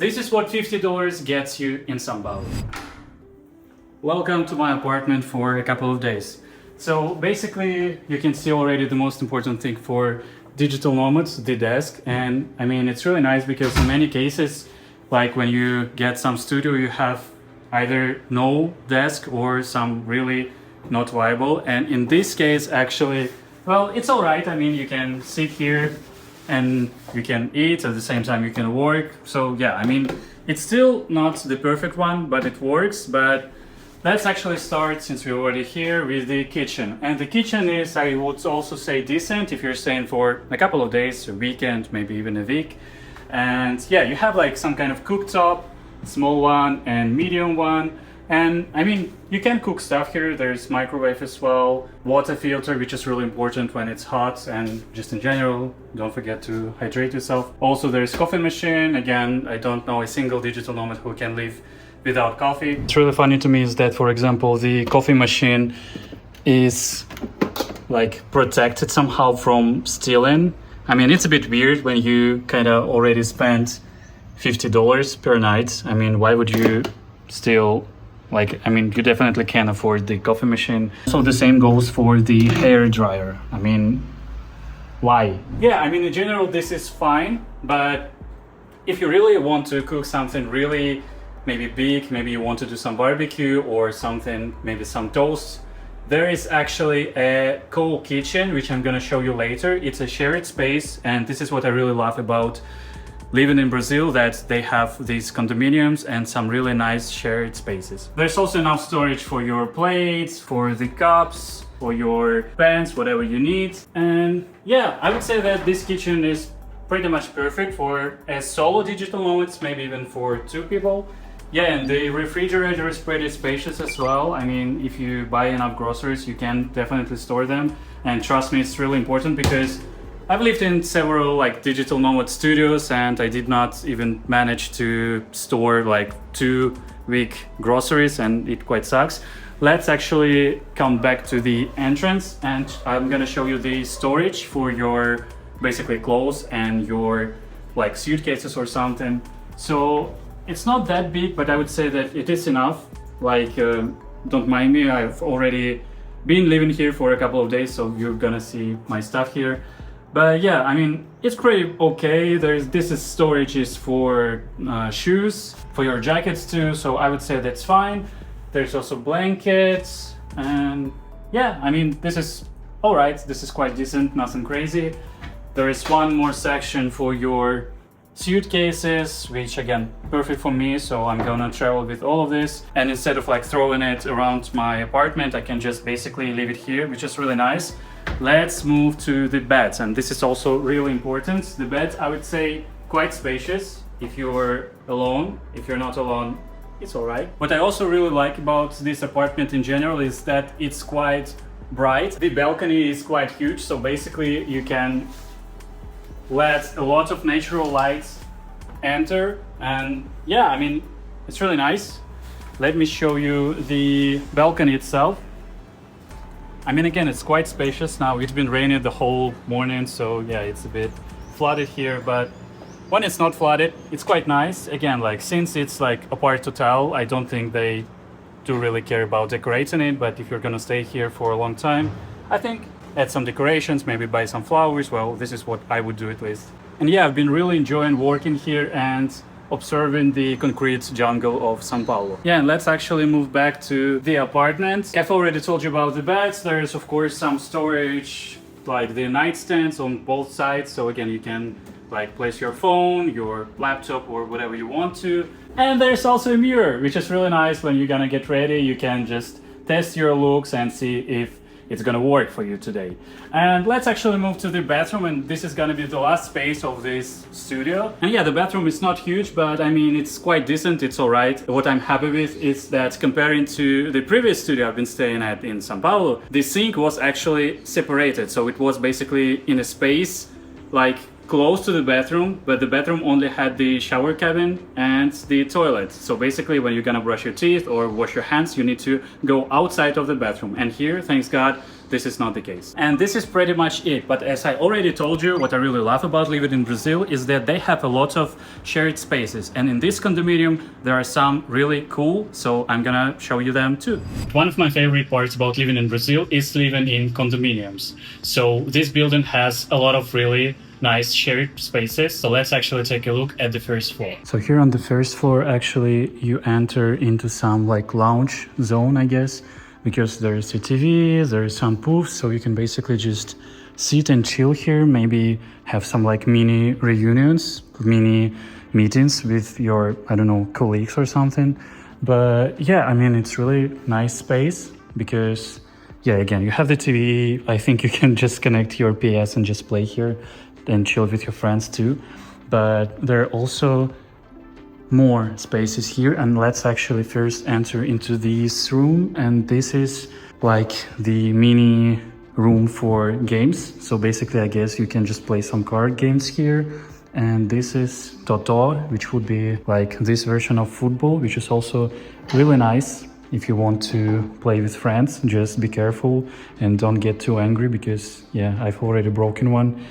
this is what $50 gets you in São Paulo. Welcome to my apartment for a couple of days. So basically, you can see already the most important thing for digital nomads, the desk. And I mean, it's really nice because in many cases, like when you get some studio, you have either no desk or some really not viable. And in this case, actually, well, it's all right. I mean, you can sit here and you can eat at the same time you can work. So yeah, I mean, it's still not the perfect one, but it works. But let's actually start, since we're already here, with the kitchen. And the kitchen is, I would also say, decent if you're staying for a couple of days, a weekend, maybe even a week. And yeah, you have like some kind of cooktop, small one and medium one. And I mean, you can cook stuff here. There's microwave as well, water filter, which is really important when it's hot, and just in general, don't forget to hydrate yourself. Also, there's coffee machine. Again, I don't know a single digital nomad who can live without coffee. It's really funny to me is that, for example, the coffee machine is like protected somehow from stealing. I mean, it's a bit weird when you kind of already spent $50 per night. I mean, why would you steal? Like, I mean, you definitely can afford the coffee machine. So the same goes for the hair dryer. I mean, why? Yeah, I mean, in general, this is fine. But if you really want to cook something really maybe big, maybe you want to do some barbecue or something, maybe some toast, there is actually a Condo kitchen, which I'm gonna show you later. It's a shared space, and this is what I really love about living in Brazil, that they have these condominiums and some really nice shared spaces. There's also enough storage for your plates, for the cups, for your pans, whatever you need. And yeah, I would say that this kitchen is pretty much perfect for a solo digital nomad, maybe even for two people. Yeah, and the refrigerator is pretty spacious as well. I mean, if you buy enough groceries, you can definitely store them. And trust me, it's really important because I've lived in several like digital nomad studios and I did not even manage to store like 2-week groceries, and it quite sucks. Let's actually come back to the entrance, and I'm gonna show you the storage for your basically clothes and your like suitcases or something. So it's not that big, but I would say that it is enough. Like, don't mind me, I've already been living here for a couple of days, so you're gonna see my stuff here. But yeah, I mean, it's pretty okay. This is storage is for shoes, for your jackets too, so I would say that's fine. There's also blankets, and yeah, I mean, this is all right. This is quite decent, nothing crazy. There is one more section for your suitcases, which again, perfect for me, so I'm gonna travel with all of this. And instead of like throwing it around my apartment, I can just basically leave it here, which is really nice. Let's move to the beds, and this is also really important. The beds, I would say, quite spacious if you're alone. If you're not alone, it's all right. What I also really like about this apartment in general is that it's quite bright. The balcony is quite huge, so basically you can let a lot of natural lights enter, and yeah, I mean, it's really nice. Let me show you the balcony itself. I mean, again, it's quite spacious now. It's been raining the whole morning, so yeah, it's a bit flooded here, but when it's not flooded, it's quite nice. Again, like, since it's like apart hotel, I don't think they do really care about decorating it, but if you're gonna stay here for a long time, I think add some decorations, maybe buy some flowers. Well, this is what I would do at least. And yeah, I've been really enjoying working here and observing the concrete jungle of São Paulo. Yeah, and let's actually move back to the apartment. I've already told you about the beds. There's of course some storage, like the nightstands on both sides. So again, you can like place your phone, your laptop, or whatever you want to. And there's also a mirror, which is really nice. When you're gonna get ready, you can just test your looks and see if it's gonna work for you today. And let's actually move to the bathroom, and this is gonna be the last space of this studio. And yeah, the bathroom is not huge, but I mean, it's quite decent, it's all right. What I'm happy with is that comparing to the previous studio I've been staying at in São Paulo, the sink was actually separated. So it was basically in a space like close to the bathroom, but the bathroom only had the shower cabin and the toilet. So basically when you're gonna brush your teeth or wash your hands, you need to go outside of the bathroom. And here, thanks God, this is not the case. And this is pretty much it. But as I already told you, what I really love about living in Brazil is that they have a lot of shared spaces. And in this condominium, there are some really cool, so I'm gonna show you them too. One of my favorite parts about living in Brazil is living in condominiums. So this building has a lot of really nice shared spaces. So let's actually take a look at the first floor. So here on the first floor, actually, you enter into some like lounge zone, I guess, because there's a TV, there's some poofs, so you can basically just sit and chill here, maybe have some like mini reunions, mini meetings with your, I don't know, colleagues or something. But yeah, I mean, it's really nice space because, yeah, again, you have the TV. I think you can just connect your PS and just play here and chill with your friends too. But there are also more spaces here, and let's actually first enter into this room. And this is like the mini room for games. So basically, I guess you can just play some card games here. And this is Toto, which would be like this version of football, which is also really nice. If you want to play with friends, just be careful and don't get too angry because, yeah, I've already broken one.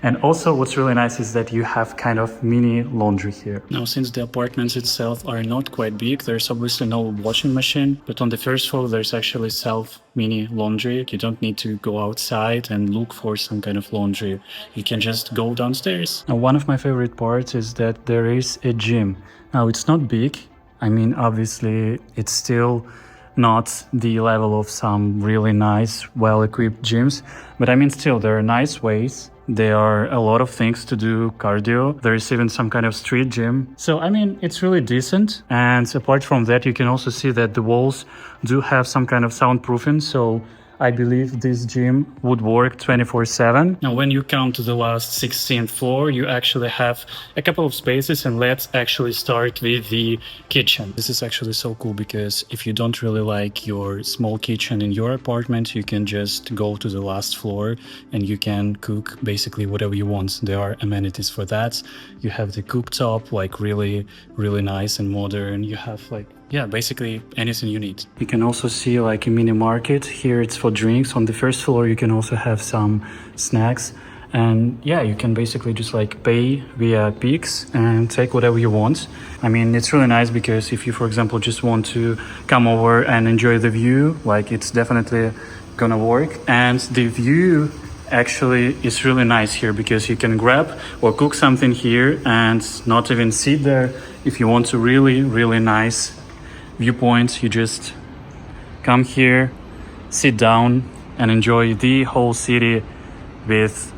And also what's really nice is that you have kind of mini laundry here. Now, since the apartments itself are not quite big, there's obviously no washing machine, but on the first floor, there's actually self mini laundry. You don't need to go outside and look for some kind of laundry. You can just go downstairs. Now, one of my favorite parts is that there is a gym. Now, it's not big. I mean, obviously, it's still not the level of some really nice, well-equipped gyms. But I mean, still, there are nice ways. There are a lot of things to do cardio. There is even some kind of street gym. So, I mean, it's really decent. And apart from that, you can also see that the walls do have some kind of soundproofing. So I believe this gym would work 24/7. Now, when you come to the last 16th floor, you actually have a couple of spaces, and let's actually start with the kitchen. This is actually so cool because if you don't really like your small kitchen in your apartment, you can just go to the last floor and you can cook basically whatever you want. There are amenities for that. You have the cooktop, like really, really nice and modern. You have like, yeah, basically anything you need. You can also see like a mini market. Here it's for drinks. On the first floor you can also have some snacks. And yeah, you can basically just like pay via Pix and take whatever you want. I mean, it's really nice because if you, for example, just want to come over and enjoy the view, like it's definitely gonna work. And the view actually is really nice here because you can grab or cook something here and not even sit there. If you want a really, really nice viewpoint, you just come here, sit down and enjoy the whole city with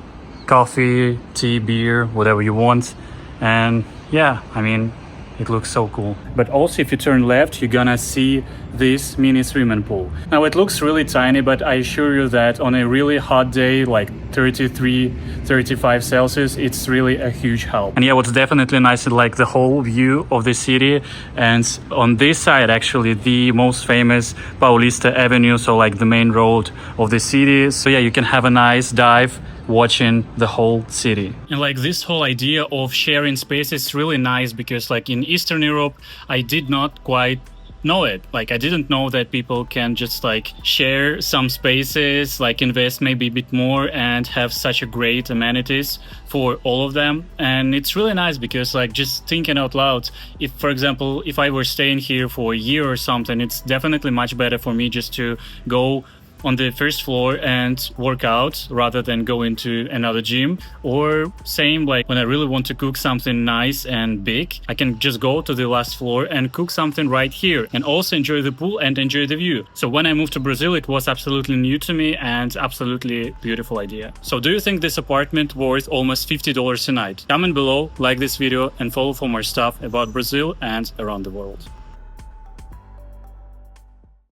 coffee, tea, beer, whatever you want. And yeah, I mean, it looks so cool. But also if you turn left, you're gonna see this mini swimming pool. Now it looks really tiny, but I assure you that on a really hot day, like 33, 35 Celsius, it's really a huge help. And yeah, what's definitely nice is like the whole view of the city. And on this side, actually, the most famous Paulista Avenue, so like the main road of the city. So yeah, you can have a nice dive watching the whole city. And like this whole idea of sharing space is really nice because like in Eastern Europe, I did not quite know it. Like I didn't know that people can just like share some spaces, like invest maybe a bit more and have such a great amenities for all of them. And it's really nice because like just thinking out loud, if for example, if I were staying here for a year or something, it's definitely much better for me just to go on the first floor and work out rather than go into another gym. Or same, like when I really want to cook something nice and big, I can just go to the last floor and cook something right here and also enjoy the pool and enjoy the view. So when I moved to Brazil, it was absolutely new to me and absolutely beautiful idea. So do you think this apartment worth almost $50 a night? Comment below, like this video and follow for more stuff about Brazil and around the world.